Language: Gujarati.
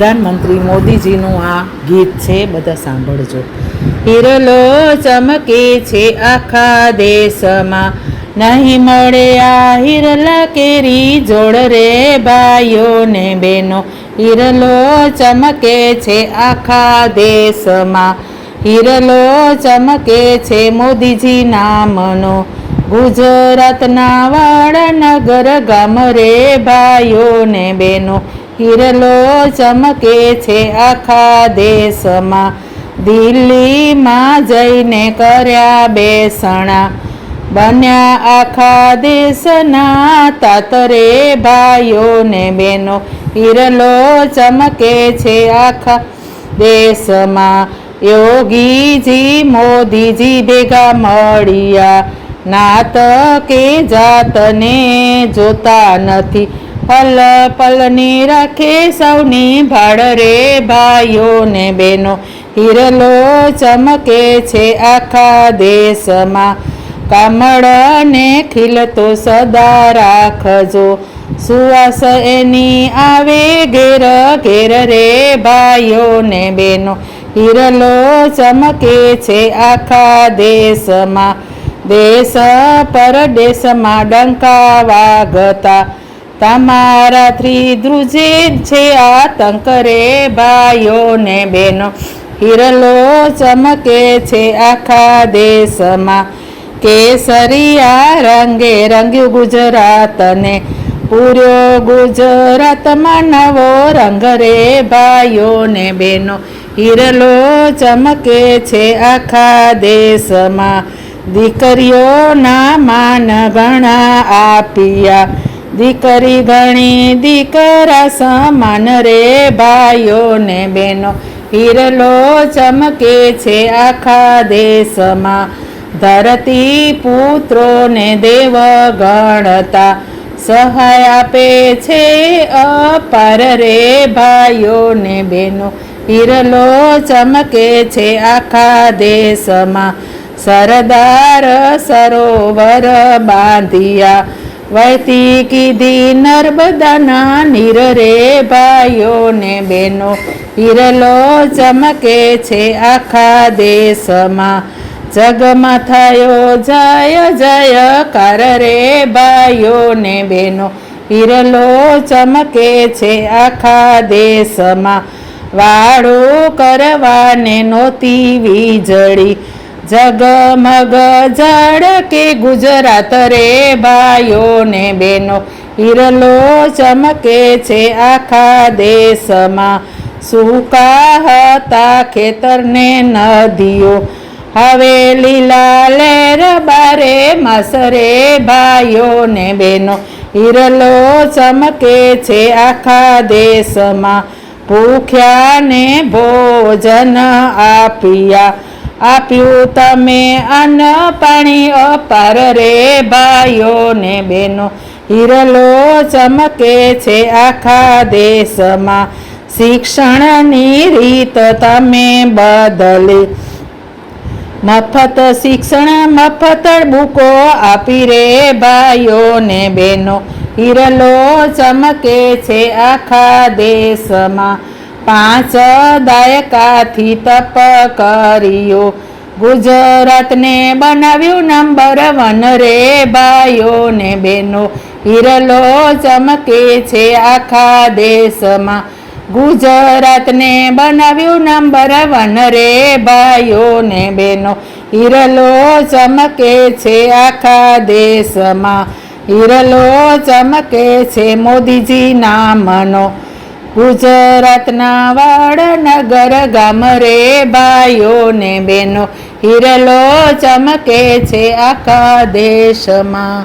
પ્રધાનમંત્રી મોદીજીનું આ ગીત છે, બધા સાંભળજો. હિરલો ચમકે છે આખા દેશમાં, નહીં મળે આ હિરલા કેરી જોડ રે ભાઈઓ ને બહેનો. હિરલો ચમકે છે આખા દેશમાં, હિરલો ચમકે છે મોદીજી નામનો. ગુજરાતના વડનગર ગામ રે ભાઈઓ ને બહેનો. હિરલો ચમકે છે આખા દેશમાં, દિલ્હીમાં જઈને કર્યા બેસણા, બન્યા આખા દેશના તાતરે ભાઈઓ ને બહેનો. હિરલો ચમકે છે આખા દેશમાં, યોગીજી મોદીજી ભેગા મળ્યા, નાત કે જાતને જોતા નથી, પલ પલની રાખે સૌની ભાડ રે ભાઈઓ ને બહેનો. હિરલો ચમકે છે આખા દેશમાં, કામળને ખીલતો સદા રાખજો, સુવાસ એની આવે ઘેર ઘેર રે ભાઈઓ ને બહેનો. હિરલો ચમકે છે આખા દેશમાં, દેશ પરદેશમાં ડંકા વાગતા, તમારાથી ધ્રુજે છે આતંક રે ભાઈઓ ને બહેનો. હિરલો ચમકે છે આખા દેશમાં, કેસરિયા રંગે રંગ્યું ગુજરાતને, પૂર્યો ગુજરાતમાં નવો રંગ રે ભાઈઓ ને બહેનો. હિરલો ચમકે છે આખા દેશમાં, દીકરીઓના માન ઘણા આપ્યા, દીકરી ઘણી દીકરા સમાન રે ભાઈઓ ને બહેનો. હિરલો ચમકે છે આખા દેશમાં, ધરતી પુત્રોને દેવ ગણતા, સહાય આપે છે અપાર રે ભાઈઓ ને બહેનો. હિરલો ચમકે છે આખા દેશમાં, સરદાર સરોવર બાંધ્યા, વહેતી કીધી નર્મદાના નીર રે ભાઈઓ ને બહેનો. હિરલો ચમકે છે આખા દેશમાં, જગમાં થયો જય જયકાર રે ભાઈઓ ને બહેનો. હિરલો ચમકે છે આખા દેશમાં, વાળું કરવાને નહોતી વીજળી, જગમગ ઝળકે ગુજરાત રે ભાઈઓ ને બહેનો. હિરલો ચમકે છે આખા દેશમાં, સૂકા હતા ખેતરને નદીઓ, હવે લીલા લહેર બારે માસ રે ભાઈઓ ને બહેનો. હિરલો ચમકે છે આખા દેશમાં, ભૂખ્યાને ભોજન આપ્યું તમે અન્ન પાણી અપાર રે ભાઈઓ ને બહેનો. હિરલો ચમકે છે આખા દેશમાં, શિક્ષણની રીત તમે બદલી, મફત શિક્ષણ મફત બુકો આપી રે ભાઈઓ ને બહેનો. હિરલો ચમકે છે આખા દેશમાં, 5 દાયકાથી તપ કર્યો, ગુજરાતને બનાવ્યું નંબર 1 રે ભાઈઓ ને બહેનો. હિરલો ચમકે છે આખા દેશમાં, ગુજરાતને બનાવ્યું નંબર 1 રે ભાઈઓ ને બહેનો. હિરલો ચમકે છે આખા દેશમાં, હિરલો ચમકે છે મોદીજી નામનો, ગુજરાતના વડનગર ગામ રે ભાઈઓ ને બહેનો. હિરલો ચમકે છે આખા દેશમાં.